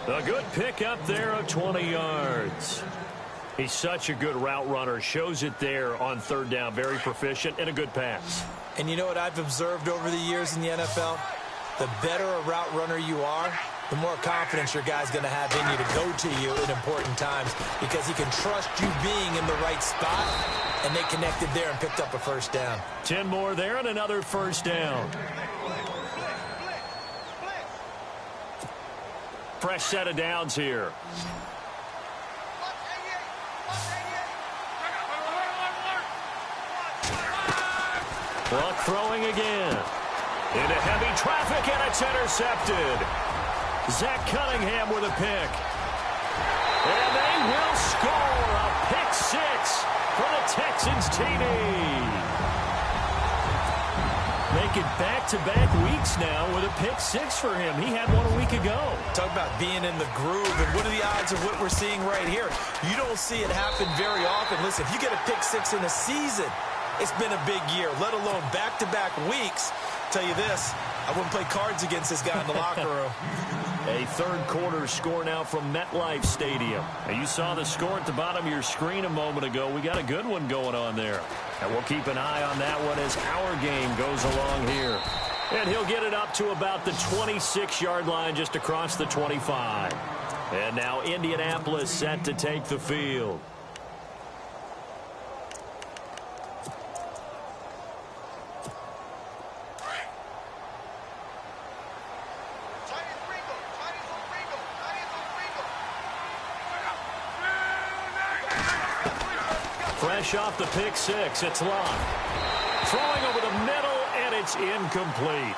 A good pickup there of 20 yards. He's such a good route runner. Shows it there on third down. Very proficient and a good pass. And you know what I've observed over the years in the NFL? The better a route runner you are, the more confidence your guy's going to have in you to go to you at important times, because he can trust you being in the right spot, and they connected there and picked up a first down. 10 more there and another first down. Fresh set of downs here. Luck throwing again. Into heavy traffic, and it's intercepted. Zach Cunningham with a pick. And they will score a pick 6 for the Texans TD. make it back-to-back weeks now with a pick six for him. He had one a week ago. Talk about being in the groove, and what are the odds of what we're seeing right here? You don't see it happen very often. Listen, if you get a pick six in a season, it's been a big year, let alone back-to-back weeks. Tell you this, I wouldn't play cards against this guy in the locker room. A third quarter score now from MetLife Stadium. Now, you saw the score at the bottom of your screen a moment ago. We got a good one going on there. And we'll keep an eye on that one as our game goes along here. And he'll get it up to about the 26-yard line, just across the 25. And now Indianapolis set to take the field. Fresh off the pick six, it's Locke. Throwing over the middle, and it's incomplete.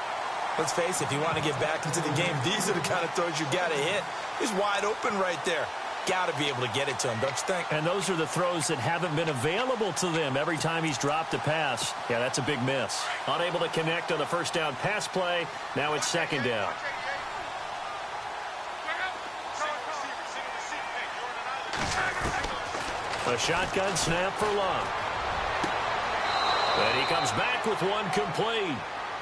Let's face it, if you want to get back into the game, these are the kind of throws you got to hit. He's wide open right there. Got to be able to get it to him, don't you think? And those are the throws that haven't been available to them every time he's dropped a pass. Yeah, that's a big miss. Unable to connect on the first down pass play. Now it's second down. A shotgun snap for Locke. And he comes back with one complete.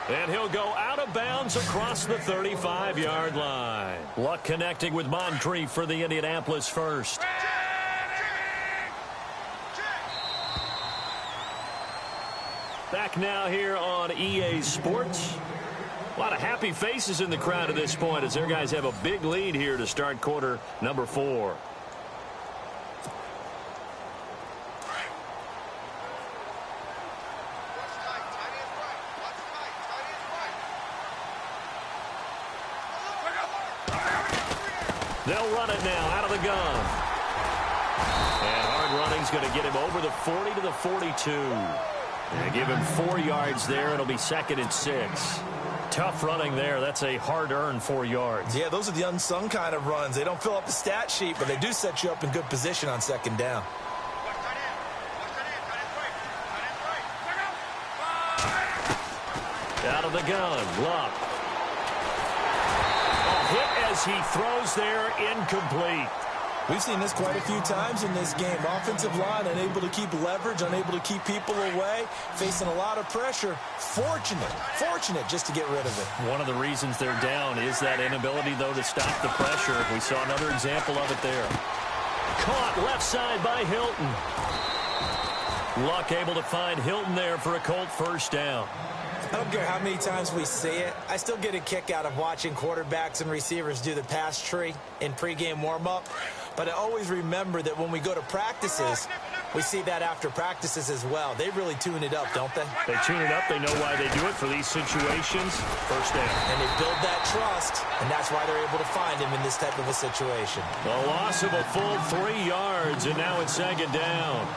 And he'll go out of bounds across the 35-yard line. Luck connecting with Moncrief for the Indianapolis first. Back now here on EA Sports. A lot of happy faces in the crowd at this point as their guys have a big lead here to start quarter number 4. They'll run it now out of the gun. And hard running's going to get him over the 40 to the 42. And give him 4 yards there. It'll be second and 6. Tough running there. That's a hard-earned 4 yards. Yeah, those are the unsung kind of runs. They don't fill up the stat sheet, but they do set you up in good position on second down. Out of the gun, Luck. Hit as he throws there, incomplete. We've seen this quite a few times in this game. Offensive line unable to keep leverage, unable to keep people away, facing a lot of pressure. Fortunate just to get rid of it. One of the reasons they're down is that inability, though, to stop the pressure. We saw another example of it there. Caught left side by Hilton. Luck able to find Hilton there for a Colt first down. I don't care how many times we see it. I still get a kick out of watching quarterbacks and receivers do the pass tree in pregame warm-up. But I always remember that when we go to practices, we see that after practices as well. They really tune it up, don't they? They tune it up. They know why they do it for these situations. First down. And they build that trust, and that's why they're able to find him in this type of a situation. The loss of a full 3 yards, and now it's second down.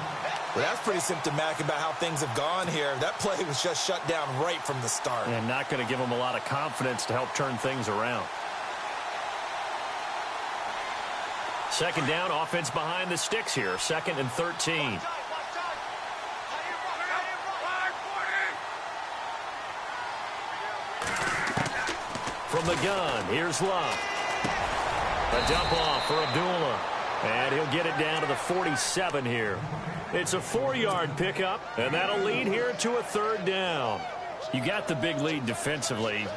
Well, that's pretty symptomatic about how things have gone here. That play was just shut down right from the start. And not going to give them a lot of confidence to help turn things around. Second down, offense behind the sticks here. Second and 13. From the gun, here's Love. A dump off for Abdullah. And he'll get it down to the 47 here. It's a 4-yard pickup, and that'll lead here to a third down. You got the big lead defensively.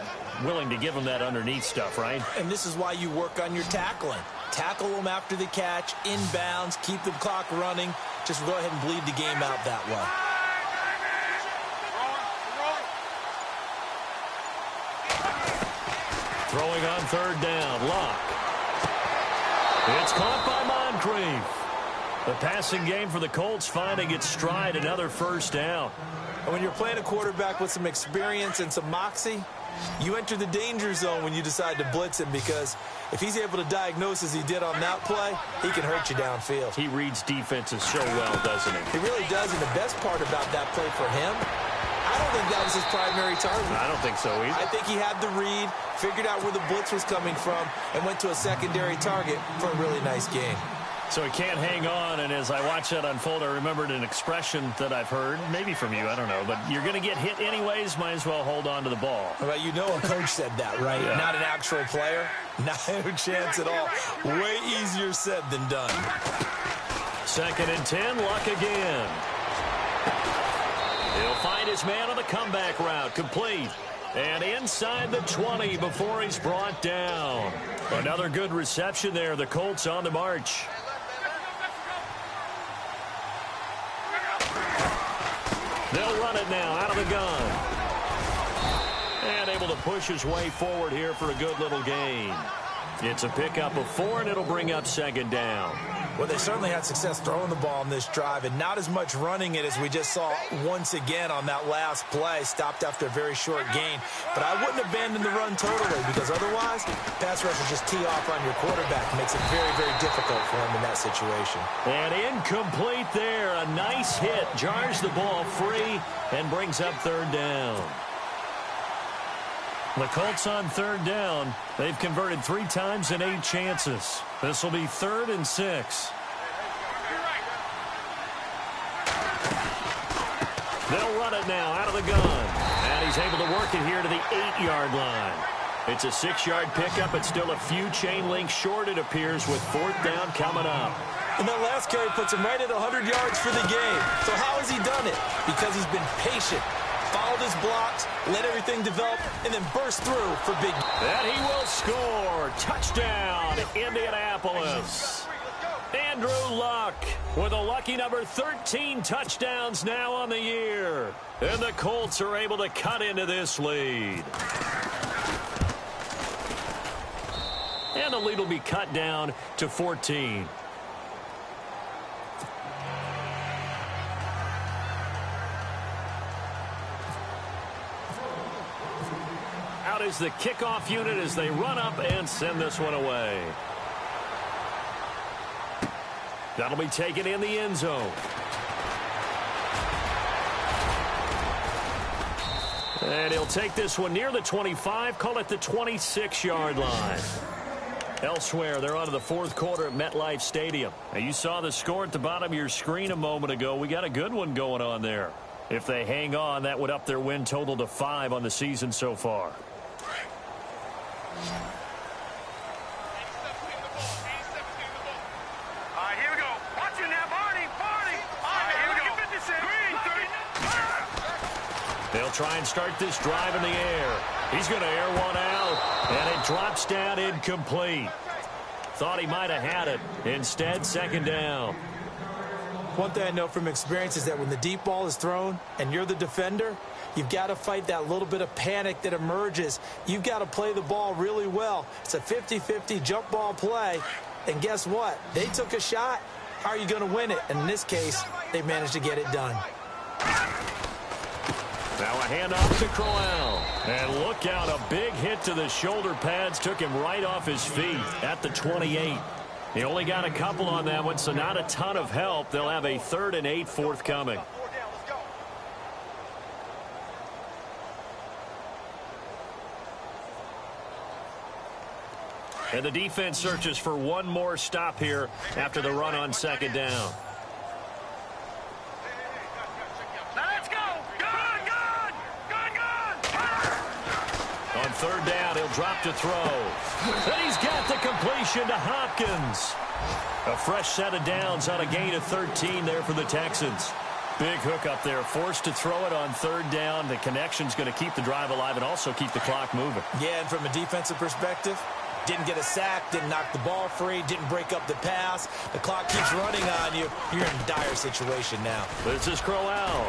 Willing to give them that underneath stuff, right? And this is why you work on your tackling. Tackle them after the catch, inbounds, keep the clock running. Just go ahead and bleed the game out that way. Throwing on third down, Locke. It's caught by Moncrief. The passing game for the Colts finding its stride, another first down. And when you're playing a quarterback with some experience and some moxie, you enter the danger zone when you decide to blitz him, because if he's able to diagnose as he did on that play, he can hurt you downfield. He reads defenses so well, doesn't he? He really does, and the best part about that play for him, I don't think that was his primary target. I don't think so either. I think he had the read, figured out where the blitz was coming from, and went to a secondary target for a really nice game. So he can't hang on, and as I watch that unfold, I remembered an expression that I've heard, maybe from you, I don't know, but you're going to get hit anyways, might as well hold on to the ball. Well, you know a coach said that, right? Yeah. Not an actual player. Not a chance at all. Way easier said than done. 2nd and 10, Luck again. He'll find his man on the comeback route, complete. And inside the 20 before he's brought down. Another good reception there. The Colts on the march. They'll run it now out of the gun. And able to push his way forward here for a good little gain. It's a pickup of 4, and it'll bring up 2nd down. Well, they certainly had success throwing the ball on this drive, and not as much running it as we just saw once again on that last play. Stopped after a very short gain. But I wouldn't abandon the run totally, because otherwise, pass rush will just tee off on your quarterback. It makes it very, very difficult for him in that situation. And incomplete there. A nice hit. Jars the ball free and brings up 3rd down. The Colts on 3rd down. They've converted 3 times in 8 chances. This will be 3rd and 6. They'll run it now out of the gun. And he's able to work it here to the 8-yard line. It's a 6-yard pickup, but still a few chain links short, it appears, with 4th down coming up. And that last carry puts him right at 100 yards for the game. So how has he done it? Because he's been patient. Followed his blocks, let everything develop, and then burst through for big. And he will score. Touchdown, Indianapolis. Andrew Luck with a lucky number 13 touchdowns now on the year. And the Colts are able to cut into this lead. And the lead will be cut down to 14. Out is the kickoff unit as they run up and send this one away. That'll be taken in the end zone. And he'll take this one near the 25, call it the 26-yard line. Elsewhere, they're on to the 4th quarter at MetLife Stadium. Now, you saw the score at the bottom of your screen a moment ago. We got a good one going on there. If they hang on, that would up their win total to 5 on the season so far. Here we go. Watch it now, Barney. Here we go. They'll try and start this drive in the air. He's going to air one out, and it drops down incomplete. Thought he might have had it. Instead, 2nd down. One thing I know from experience is that when the deep ball is thrown and you're the defender, you've got to fight that little bit of panic that emerges. You've got to play the ball really well. It's a 50-50 jump ball play. And guess what? They took a shot. How are you going to win it? And in this case, they managed to get it done. Now a handoff to Crowell. And look out, a big hit to the shoulder pads took him right off his feet at the 28. He only got a couple on that one, so not a ton of help. They'll have a 3rd and 8 forthcoming. And the defense searches for one more stop here after the run on 2nd down. Let's go. Good. On 3rd down, he'll drop to throw. And he's got the completion to Hopkins. A fresh set of downs on a gain of 13 there for the Texans. Big hook up there, forced to throw it on 3rd down. The connection's going to keep the drive alive and also keep the clock moving. Yeah, and from a defensive perspective, didn't get a sack, didn't knock the ball free, didn't break up the pass. The clock keeps running on you. You're in a dire situation now. This is Crowell.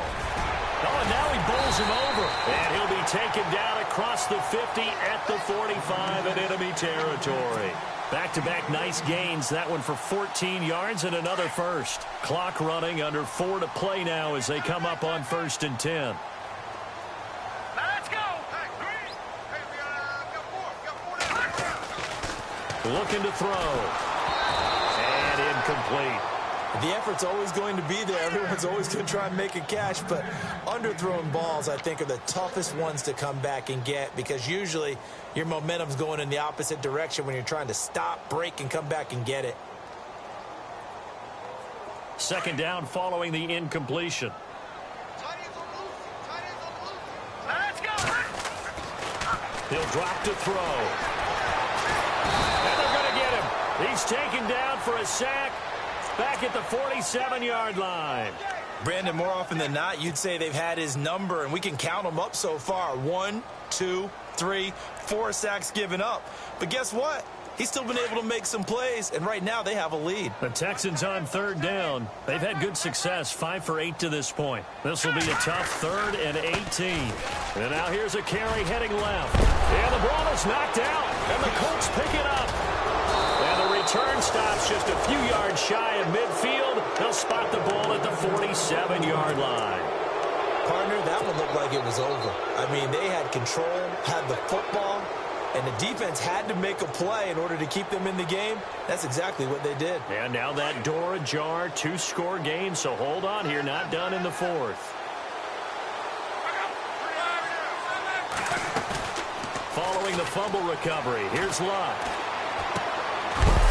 Oh, and now he bowls him over. And he'll be taken down across the 50 at the 45 in enemy territory. Back-to-back nice gains. That one for 14 yards and another first. Clock running, under 4 to play now as they come up on 1st and 10. Let's go. Looking to throw. And incomplete. The effort's always going to be there. Everyone's always going to try and make a catch, but underthrown balls, I think, are the toughest ones to come back and get because usually your momentum's going in the opposite direction when you're trying to stop, break, and come back and get it. Second down following the incompletion. Let's go. He'll drop to throw. And they're going to get him. He's taken down for a sack back at the 47-yard line. Brandon, more often than not, you'd say they've had his number, and we can count them up so far. 1, 2, 3, 4 sacks given up. But guess what? He's still been able to make some plays, and right now they have a lead. The Texans on third down. They've had good success, 5 for 8 to this point. This will be a tough 3rd and 18. And now here's a carry heading left. And the ball is knocked out, and the Colts pick it up. And the return stops just a few yards shy of midfield. They'll spot the ball at the 47-yard line. Partner, that one looked like it was over. I mean, they had control, had the football, and the defense had to make a play in order to keep them in the game. That's exactly what they did. And now that door ajar, 2-score game, so hold on here, not done in the 4th. Following the fumble recovery, here's Luck.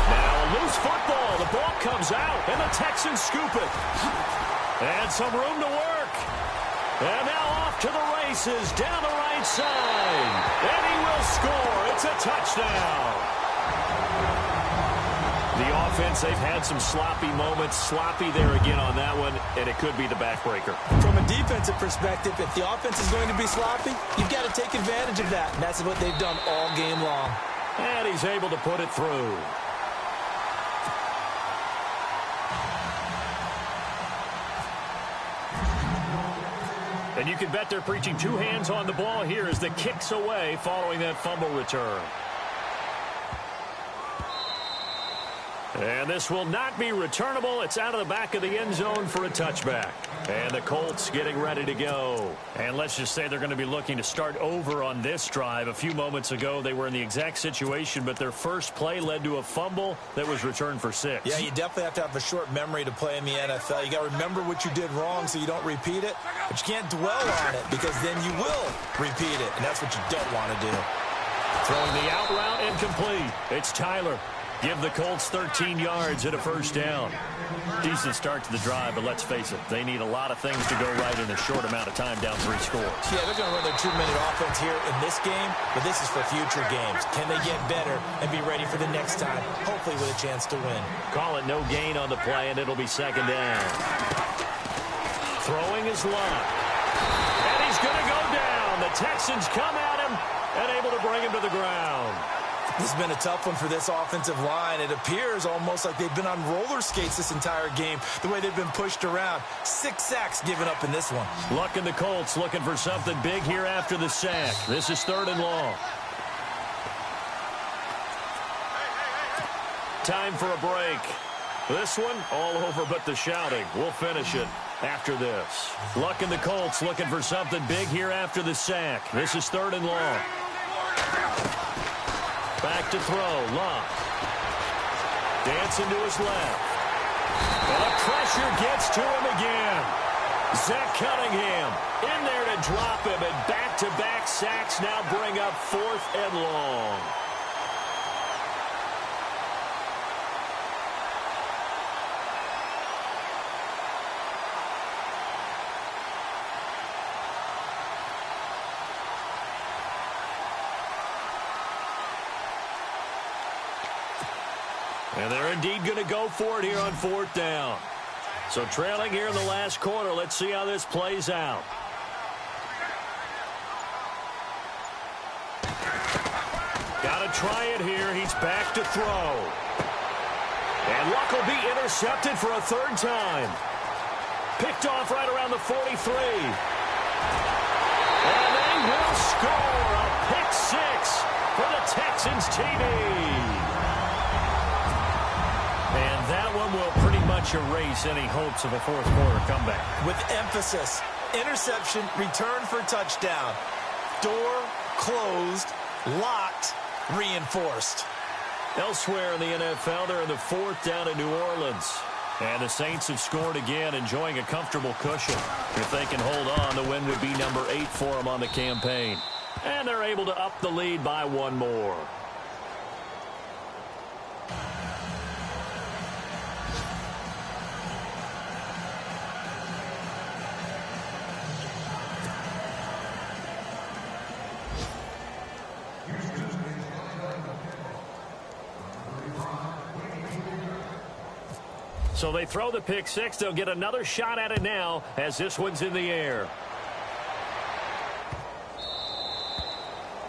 Now a loose football, the ball comes out, and the Texans scoop it. And some room to work. And now off to the races, down the right side. And he will score. It's a touchdown. The offense, they've had some sloppy moments. Sloppy there again on that one, and it could be the backbreaker. From a defensive perspective, if the offense is going to be sloppy, you've got to take advantage of that. And that's what they've done all game long. And he's able to put it through. And you can bet they're preaching 2 hands on the ball here as the kick's away following that fumble return. And this will not be returnable. It's out of the back of the end zone for a touchback. And the Colts getting ready to go. And let's just say they're going to be looking to start over on this drive. A few moments ago, they were in the exact situation, but their first play led to a fumble that was returned for 6. Yeah, you definitely have to have a short memory to play in the NFL. You got to remember what you did wrong so you don't repeat it. But you can't dwell on it because then you will repeat it. And that's what you don't want to do. Throwing the out route incomplete. It's Tyler. Give the Colts 13 yards and a first down. Decent start to the drive, but let's face it, they need a lot of things to go right in a short amount of time, down 3 scores. Yeah, they're going to run their 2-minute offense here in this game, but this is for future games. Can they get better and be ready for the next time, hopefully with a chance to win? Call it no gain on the play, and it'll be second down. Throwing is Luck. And he's going to go down. The Texans come at him and able to bring him to the ground. This has been a tough one for this offensive line. It appears almost like they've been on roller skates this entire game, the way they've been pushed around. 6 sacks given up in this one. Luck and the Colts looking for something big here after the sack. This is 3rd and long. Time for a break. This one, all over but the shouting. We'll finish it after this. Luck and the Colts looking for something big here after the sack. This is 3rd and long. Back to throw, Luck. Dancing to his left. And the pressure gets to him again. Zach Cunningham in there to drop him, and back-to-back sacks now bring up 4th and long. And they're indeed going to go for it here on 4th down. So trailing here in the last quarter. Let's see how this plays out. Got to try it here. He's back to throw. And Luck will be intercepted for a 3rd time. Picked off right around the 43. And they will score a pick 6 for the Texans TD. And that one will pretty much erase any hopes of a 4th quarter comeback. With emphasis, interception, return for touchdown. Door closed, locked, reinforced. Elsewhere in the NFL, they're in the 4th down in New Orleans. And the Saints have scored again, enjoying a comfortable cushion. If they can hold on, the win would be number 8 for them on the campaign. And they're able to up the lead by 1 more. So they throw the pick six. They'll get another shot at it now as this one's in the air.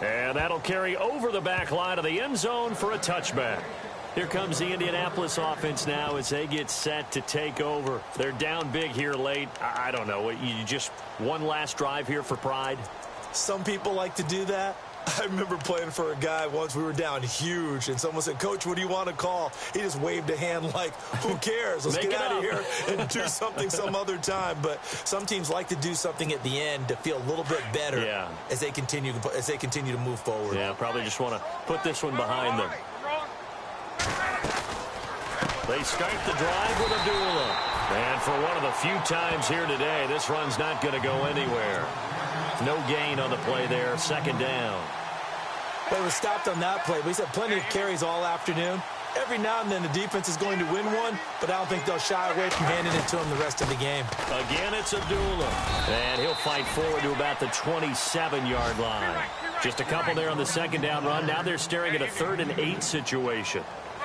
And that'll carry over the back line of the end zone for a touchback. Here comes the Indianapolis offense now as they get set to take over. They're down big here late. I don't know. You just one last drive here for pride? Some people like to do that. I remember playing for a guy once. We were down huge, and someone said, "Coach, what do you want to call?" He just waved a hand like, who cares? Let's get out of here and do something some other time. But some teams like to do something at the end to feel a little bit better as they continue to move forward. Yeah, probably just want to put this one behind them. They start the drive with Abdullah. And for one of the few times here today, this run's not going to go anywhere. No gain on the play there, second down. Well, it was stopped on that play, but he's had plenty of carries all afternoon. Every now and then the defense is going to win one, but I don't think they'll shy away from handing it to him the rest of the game. Again, it's Abdullah. And he'll fight forward to about the 27-yard line. Just a couple there on the second down run. Now they're staring at a 3rd and 8 situation.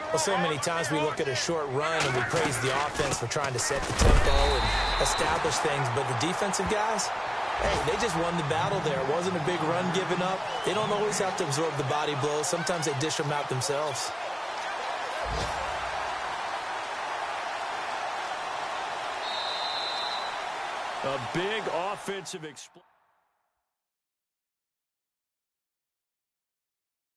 Well, so many times we look at a short run and we praise the offense for trying to set the tempo and establish things, but the defensive guys, hey, they just won the battle there. It wasn't a big run given up. They don't always have to absorb the body blows. Sometimes they dish them out themselves. A big offensive explosion.